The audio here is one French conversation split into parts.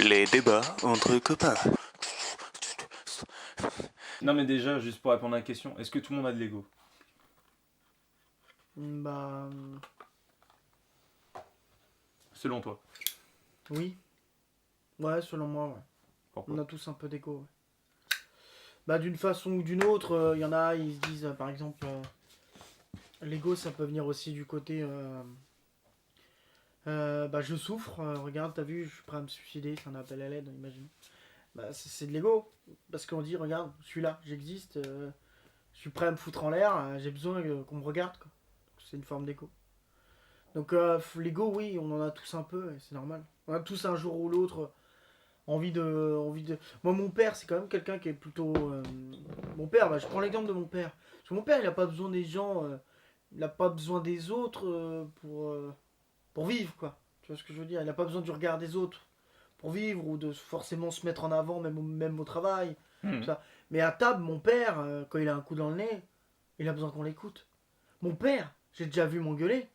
Les débats entre copains. Non mais déjà, juste pour répondre à la question, est-ce que tout le monde a de l'ego? Bah. Selon toi. Oui. Ouais, selon moi, ouais. Pourquoi? On a tous un peu d'ego. Ouais. Bah, d'une façon ou d'une autre, il y en a, ils se disent, par exemple, l'ego, ça peut venir aussi du côté. Bah, je souffre, regarde, t'as vu, je suis prêt à me suicider, c'est un appel à l'aide, imagine. Bah, c'est de l'ego. Parce qu'on dit, regarde, je suis là, j'existe, je suis prêt à me foutre en l'air, j'ai besoin qu'on me regarde, quoi. C'est une forme d'ego. Donc, l'ego, oui, on en a tous un peu, et c'est normal. On a tous un jour ou l'autre envie de. Moi, mon père, c'est quand même quelqu'un qui est plutôt. Mon père, bah, je prends l'exemple de mon père. Parce que mon père, il a pas besoin des gens, il a pas besoin des autres pour vivre, quoi. Tu vois ce que je veux dire? Il a pas besoin du regard des autres pour vivre ou de forcément se mettre en avant, même au travail. Tout Mhm. ça. Mais à table, mon père, quand il a un coup dans le nez, il a besoin qu'on l'écoute. Mon père, j'ai déjà vu m'engueuler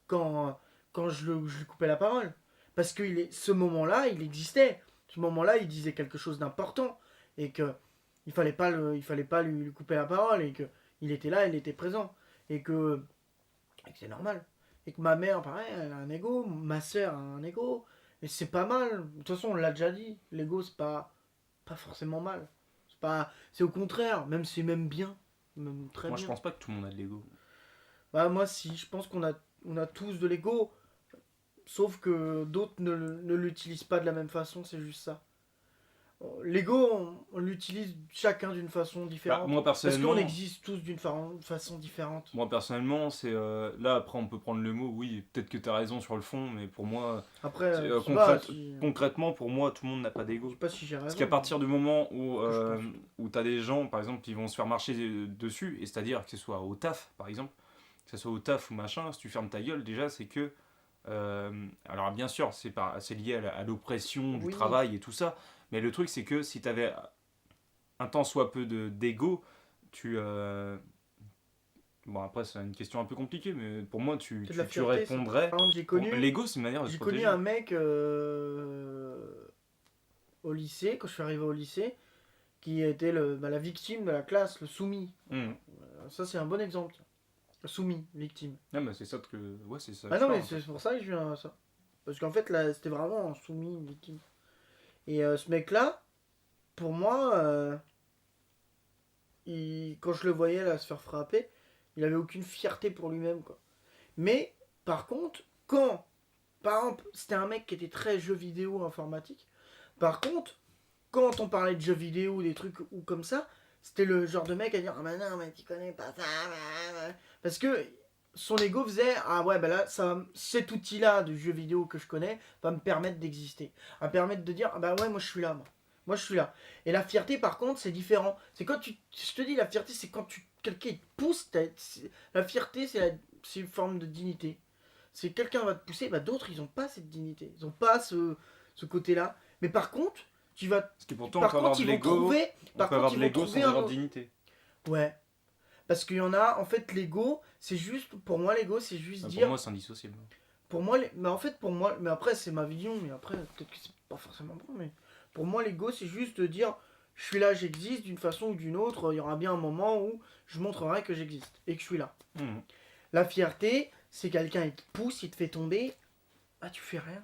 quand, quand je lui coupais la parole. Parce que ce moment-là, il existait. Ce moment-là, il disait quelque chose d'important. Et que il fallait pas lui couper la parole. Et que il était là, il était présent. Et que c'est normal. Et que ma mère, pareil, elle a un ego. Ma soeur a un ego. Et c'est pas mal. De toute façon, on l'a déjà dit. L'ego, c'est pas forcément mal. C'est au contraire. Même c'est même bien. Même très Moi je bien. pense pas que tout le monde a de l'ego. Bah, moi, si. Je pense qu'on a tous de l'ego. Sauf que d'autres ne l'utilisent pas de la même façon, c'est juste ça. L'ego, on l'utilise chacun d'une façon Bah, différente. Parce qu'on existe tous d'une façon différente. moi personnellement, c'est là après on peut prendre le mot, oui, peut-être que tu as raison sur le fond, mais pour moi, Après, c'est, je sais pas si, concrètement pour moi, tout le monde n'a pas je d'ego. sais pas si j'ai Parce raison. qu'à partir du moment où, Que je pense. où tu as des gens, par exemple, qui vont se faire marcher dessus, et c'est-à-dire que ce soit au taf, par exemple, que ce soit au taf ou machin, si tu fermes ta gueule, déjà, c'est que. Alors, bien sûr, c'est lié à l'oppression du Oui, travail et tout ça, mais le truc, c'est que si tu avais un tant soit peu d'ego, tu. Bon, après, c'est une question un peu compliquée, mais pour moi, c'est de la tu fierté. Ça. répondrais. Par exemple, L'ego, c'est une manière de se j'ai connu protéger. un mec au lycée, quand je suis arrivé au lycée, qui était la victime de la classe, le soumis. Mmh. Ça, c'est un bon exemple. Soumis, victime. Ah, bah, c'est ça que. Ouais, c'est ça que Ah je non, mais parle, en fait. c'est pour ça que je viens à ça. Parce qu'en fait, là, c'était vraiment un soumis, une victime. Et ce mec-là, pour moi, quand je le voyais là se faire frapper, il avait aucune fierté pour lui-même, quoi. Mais, par contre, par exemple, c'était un mec qui était très jeu vidéo informatique. Par contre, quand on parlait de jeux vidéo ou des trucs ou comme ça, c'était le genre de mec à dire ah mais non mais tu connais pas ça, parce que son ego faisait ah ouais bah là cet outil là de jeu vidéo que je connais va me permettre d'exister, va me permettre de dire ah bah ouais moi je suis là moi je suis là. Et la fierté par contre c'est différent, c'est quand je te dis la fierté c'est quand quelqu'un te pousse, la fierté c'est une forme de dignité, c'est quelqu'un va te pousser, bah d'autres ils ont pas cette dignité, ils ont pas ce côté là, mais par contre tu vas Parce que pourtant, on par peut avoir contre, de ils vont l'ego. trouver. On Par peut contre, avoir ils de vont l'ego trouver sans un avoir de autre. dignité. Ouais. Parce qu'il y en a. En fait, l'ego, c'est juste. Pour moi, l'ego, c'est juste Pour dire. moi, c'est indissociable. Pour moi, mais en fait, pour moi. Mais après, c'est ma vision. Mais après, peut-être que c'est pas forcément bon. Mais pour moi, l'ego, c'est juste de dire. Je suis là, j'existe d'une façon ou d'une autre. Il y aura bien un moment où je montrerai que j'existe et que je suis là. Mmh. La fierté, c'est quelqu'un, il te pousse, il te fait tomber. Bah, tu fais rien.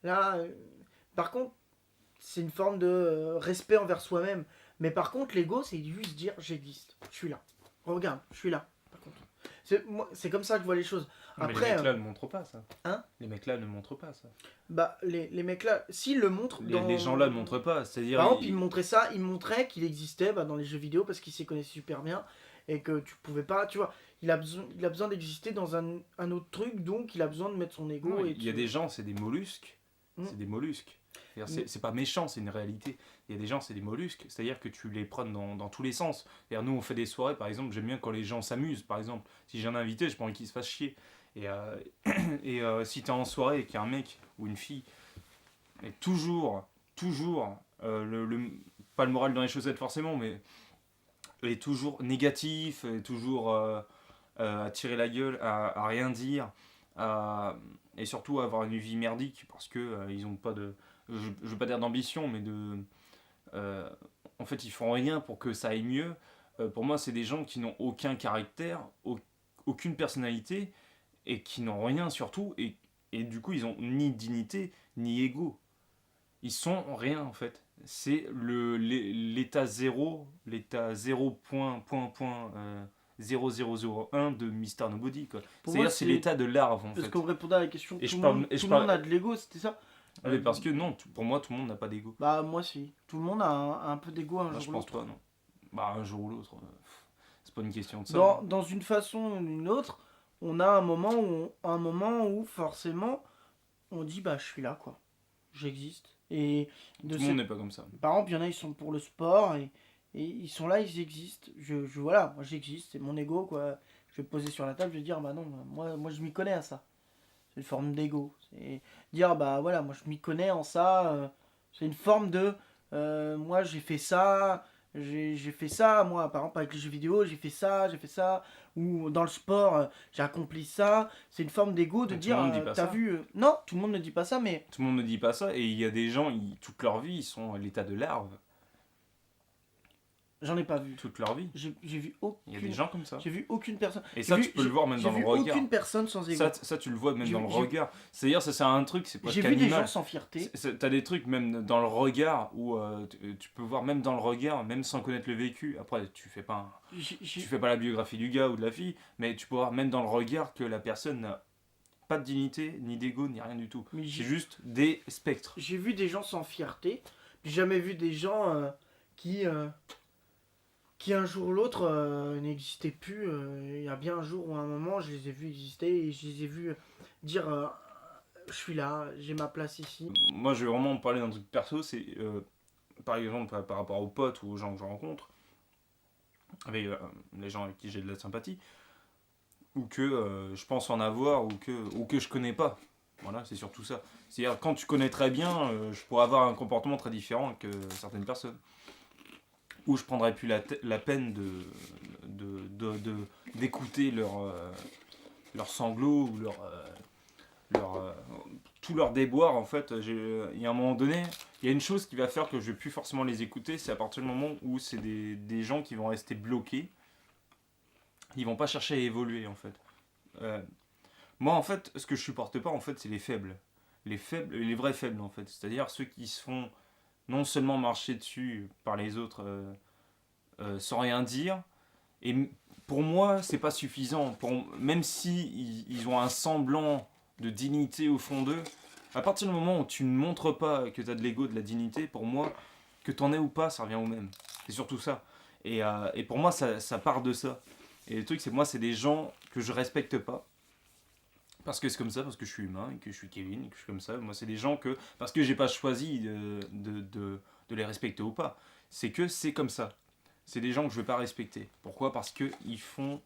Là, par contre, c'est une forme de respect envers soi-même. Mais par contre, l'ego, c'est juste dire j'existe, je suis là. Regarde, je suis là. Par contre, c'est comme ça que je vois les choses. Mais les Après, mecs là ne montrent pas ça. hein, Les mecs là ne montrent pas ça. bah les mecs là, s'ils le montrent Les gens là ne montrent pas. C'est-à-dire. Par exemple, ils montraient ça, ils montraient qu'il existait dans les jeux vidéo parce qu'ils s'y connaissaient super bien et que tu pouvais pas, tu vois, il a besoin d'exister dans un autre truc, donc il a besoin de mettre son ego Non, et il y a des gens, c'est des mollusques. Mm. C'est des mollusques. C'est pas méchant, c'est une réalité. Il y a des gens, c'est des mollusques. C'est-à-dire que tu les prends dans tous les sens. Nous, on fait des soirées, par exemple, j'aime bien quand les gens s'amusent, par exemple. Si j'ai un invité, j'ai pas envie qu'il se fasse chier. Et, si t'es en soirée et qu'il y a un mec ou une fille, et toujours, pas le moral dans les chaussettes forcément, mais est toujours négatif, est toujours à tirer la gueule, à rien dire, et surtout à avoir une vie merdique parce que ils ont pas de, je veux pas dire d'ambition, mais en fait ils font rien pour que ça aille mieux. Pour moi, c'est des gens qui n'ont aucun caractère, aucune personnalité et qui n'ont rien surtout, et du coup ils ont ni dignité ni ego. Ils sont rien en fait. C'est l'état zéro, l'état 0.0001 de Mister Nobody quoi. Pour moi, C'est-à-dire c'est l'état de larve en Parce fait. qu'on répondait à la question, Et tout je le parle, monde, et je tout le parle, monde a de l'ego, c'était ça? mais parce que non, pour moi tout le monde n'a pas d'ego. Bah moi si. Tout le monde a un peu d'ego un Moi je jour ou pense l'autre. pas non. Bah un jour ou l'autre, c'est pas une question de ça. Dans une façon ou une autre, on a un moment où forcément on dit bah je suis là quoi. J'existe. Et Tout de le monde n'est pas comme ça. par exemple, il y en a ils sont pour le sport et ils sont là, ils existent. Voilà, moi j'existe, c'est mon ego quoi. Je vais me poser sur la table, je vais dire bah non, moi je m'y connais à ça. C'est une forme d'ego. C'est dire bah voilà, moi je m'y connais en ça. C'est une forme de moi j'ai fait ça, j'ai fait ça, moi par exemple avec les jeux vidéo, j'ai fait ça, ou dans le sport, j'ai accompli ça. C'est une forme d'ego de Mais tout dire le monde dit pas t'as ça. vu. Non, tout le monde ne dit pas ça, mais Tout le monde ne dit pas ça, et il y a des gens, toute leur vie, ils sont à l'état de larve. j'en ai pas vu. Toute leur vie. J'ai vu Il y a des aucune. gens comme ça. J'ai vu aucune personne. Et J'ai ça, vu- tu peux le voir même dans J'ai le vu regard. aucune personne sans ego. Ça, tu le vois même J'ai- dans le j'ai- regard. C'est-à-dire, ça, c'est un truc, c'est pas J'ai vu des gens qu'animal. sans fierté. T'as des trucs même dans le regard où tu peux voir même dans le regard, même sans connaître le vécu. Après, tu fais pas tu fais pas la biographie du gars ou de la fille, mais tu peux voir même dans le regard que la personne n'a pas de dignité, ni d'ego, ni rien du tout. Mais C'est juste des spectres. j'ai vu des gens sans fierté. J'ai jamais vu des gens qui, un jour ou l'autre n'existaient plus. Il y a bien un jour ou un moment, je les ai vus exister et je les ai vus dire je suis là, j'ai ma place ici. Moi, je vais vraiment parler d'un truc perso, c'est par exemple par rapport aux potes ou aux gens que je rencontre, avec les gens avec qui j'ai de la sympathie, ou que je pense en avoir, ou que je connais pas. Voilà, c'est surtout ça. C'est-à-dire, quand tu connais très bien, je pourrais avoir un comportement très différent que certaines personnes. Ou je prendrais plus la peine d'écouter leurs sanglots ou tous leurs déboires. En fait, il y a un moment donné, il y a une chose qui va faire que je vais plus forcément les écouter, c'est à partir du moment où c'est des gens qui vont rester bloqués. Ils vont pas chercher à évoluer, en fait. Moi, en fait, ce que je supporte pas, en fait, c'est les faibles. Les vrais faibles, en fait. C'est-à-dire ceux qui se font non seulement marcher dessus par les autres sans rien dire. Et pour moi, c'est pas suffisant. Même si ils ont un semblant de dignité au fond d'eux, à partir du moment où tu ne montres pas que tu as de l'ego, de la dignité, pour moi, que t'en aies ou pas, ça revient au même. C'est surtout ça. Et pour moi, ça part de ça. Et le truc, c'est que moi, c'est des gens que je respecte pas. Parce que c'est comme ça, parce que je suis humain, et que je suis Kevin, et que je suis comme ça. Moi, c'est des gens que... Parce que j'ai pas choisi de les respecter ou pas. C'est que c'est comme ça. C'est des gens que je vais pas respecter. Pourquoi ? Parce qu'ils font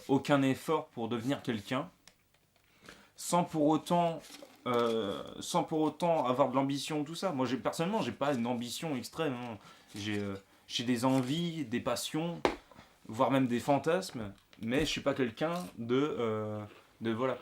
aucun effort pour devenir quelqu'un, sans pour autant avoir de l'ambition, tout ça. Moi, personnellement, j'ai pas une ambition extrême. Hein. J'ai des envies, des passions, voire même des fantasmes, mais je suis pas quelqu'un de voilà.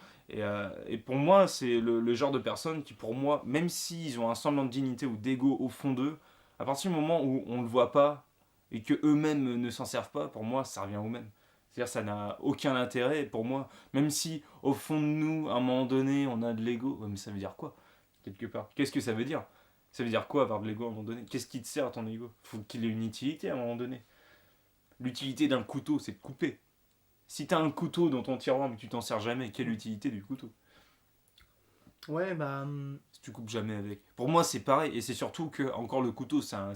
Et pour moi, c'est le genre de personnes qui, pour moi, même s'ils ont un semblant de dignité ou d'ego au fond d'eux, à partir du moment où on le voit pas et que eux-mêmes ne s'en servent pas, pour moi, ça revient au même. C'est-à-dire, ça n'a aucun intérêt pour moi. Même si, au fond de nous, à un moment donné, on a de l'ego, ouais, mais ça veut dire quoi, quelque part ? Qu'est-ce que ça veut dire ? Ça veut dire quoi, avoir de l'ego à un moment donné ? Qu'est-ce qui te sert à ton ego ? Faut qu'il ait une utilité à un moment donné. L'utilité d'un couteau, c'est de couper. Si t'as un couteau dans ton tiroir mais que tu t'en sers jamais, quelle utilité du couteau ? Ouais, bah. Si tu coupes jamais avec. Pour moi, c'est pareil. Et c'est surtout que, encore le couteau, c'est un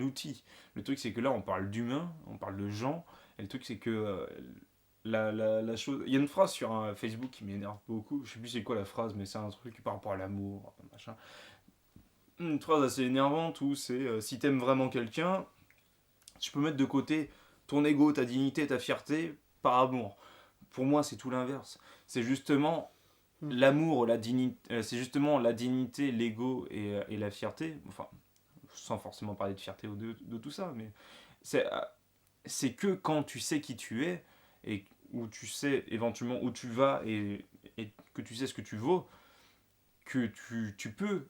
outil. Le truc, c'est que là, on parle d'humains, on parle de gens. Et le truc, c'est que la chose. Il y a une phrase sur un Facebook qui m'énerve beaucoup. Je sais plus c'est quoi la phrase, mais c'est un truc par rapport à l'amour, machin. Une phrase assez énervante où c'est si t'aimes vraiment quelqu'un, tu peux mettre de côté ton ego, ta dignité, ta fierté par amour. Pour moi, c'est tout l'inverse. C'est justement l'amour, c'est justement la dignité, l'ego et la fierté. Enfin, sans forcément parler de fierté ou de tout ça, mais c'est que quand tu sais qui tu es et où tu sais éventuellement où tu vas et que tu sais ce que tu vaux, que tu peux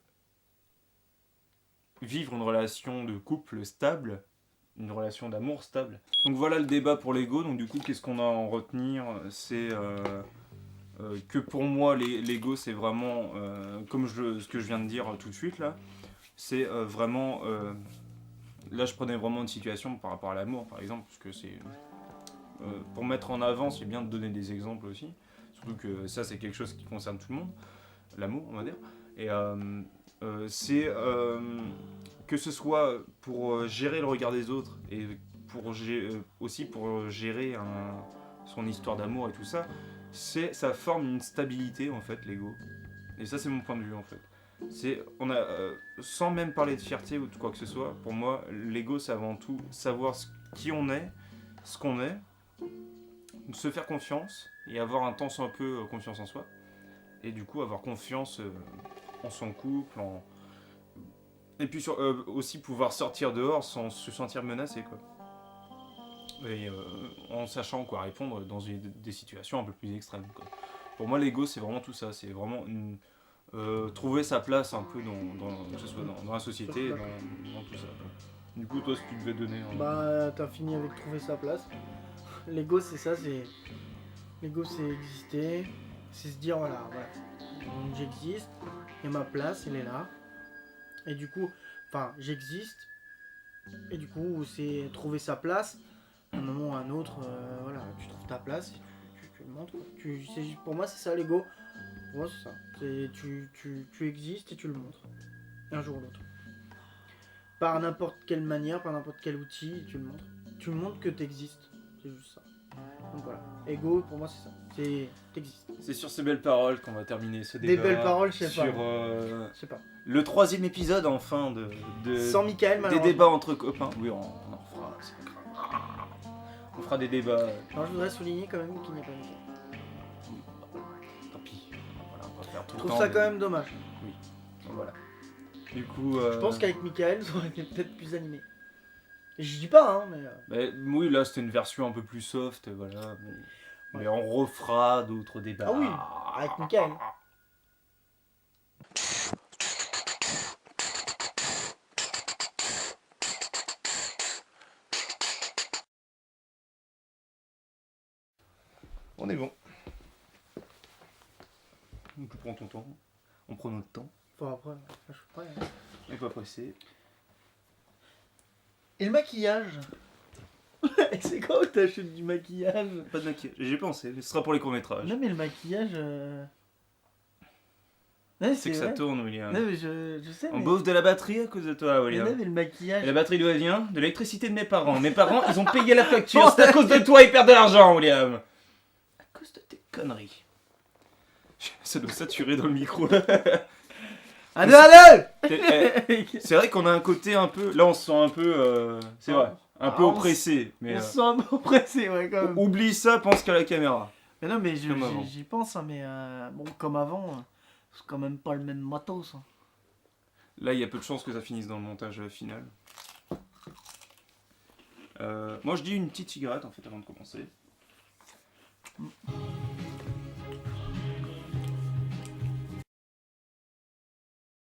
vivre une relation de couple stable, une relation d'amour stable. Donc voilà le débat pour l'ego. Donc du coup, qu'est-ce qu'on a à en retenir? C'est que pour moi, l'ego, c'est vraiment, comme ce que je viens de dire tout de suite là, c'est vraiment... là, je prenais vraiment une situation par rapport à l'amour, par exemple, parce que c'est... pour mettre en avant, c'est bien de donner des exemples aussi. Surtout que ça, c'est quelque chose qui concerne tout le monde. L'amour, on va dire. Et c'est que ce soit pour gérer le regard des autres et aussi pour gérer son histoire d'amour et tout ça, ça forme une stabilité en fait, l'ego. Et ça, c'est mon point de vue en fait. Sans même parler de fierté ou de quoi que ce soit, pour moi, l'ego, c'est avant tout savoir qui on est, ce qu'on est, se faire confiance et avoir un temps soit peu confiance en soi. Et du coup, avoir confiance en son couple, et puis aussi pouvoir sortir dehors sans se sentir menacé, quoi. Et en sachant quoi répondre dans des situations un peu plus extrêmes, quoi. Pour moi, l'ego, c'est vraiment tout ça. C'est vraiment trouver sa place un peu que ce soit dans la société et dans tout ça, quoi. Du coup, toi, ce que tu devais donner... Bah, t'as fini avec trouver sa place. L'ego, c'est ça, L'ego, c'est exister. C'est se dire, voilà. Donc, j'existe, et ma place, elle est là. Et du coup, j'existe. Et du coup, c'est trouver sa place. À un moment ou à un autre, voilà, tu trouves ta place et tu le montres, quoi. Pour moi, c'est ça l'ego. Pour moi, c'est ça. Tu existes et tu le montres. Un jour ou l'autre. Par n'importe quelle manière, par n'importe quel outil, tu le montres. Tu montres que tu existes. C'est juste ça. Donc voilà. Ego, pour moi, c'est ça. T'existes. C'est sur ces belles paroles qu'on va terminer ce débat. Des belles paroles, je sais sur, pas. Je sais pas. Le 3e épisode, enfin, Sans Michael, des malheureusement. débats entre copains. Oui, on en fera. C'est pas grave. On fera des débats. Non, je voudrais souligner quand même qu'il n'y a pas Michael. Tant pis. Voilà, on va faire tout Je le trouve temps. ça quand même dommage. Donc voilà. Du coup. Je pense qu'avec Michael, ça aurait été peut-être plus animé. Et je dis pas, hein, mais. Oui, là, c'était une version un peu plus soft, voilà. Bon. Mais on refera d'autres débats. Ah oui, avec Michael. On est bon. Donc, tu prends ton temps. On prend notre temps. Enfin, après, je suis prêt. Hein. On n'est pas pressé. Et le maquillage. C'est quoi où t'achètes du maquillage? Pas de maquillage. J'ai pensé. Ce sera pour les courts-métrages. Non, mais le maquillage. Ouais, C'est que ça vrai. tourne, William. Non, mais je sais. On mais... bouffe de la batterie à cause de toi, Mais William. non, mais le maquillage. Et la batterie d'où elle vient? De l'électricité de mes parents. Mes parents, ils ont payé la facture. C'est à cause de toi, ils perdent de l'argent, William. À cause de tes conneries. Ça doit saturer dans le micro. Allez C'est vrai qu'on a un côté un peu... Là, on se sent un peu... c'est vrai. Un peu oppressé. Mais, On se sent un peu oppressé, ouais, quand même. oublie ça, pense qu'à la caméra. Mais non, mais Comme avant. j'y pense, hein, mais bon, comme avant, c'est quand même pas le même matos. Hein. Là, il y a peu de chances que ça finisse dans le montage final. Moi, je dis une petite cigarette, en fait, avant de commencer.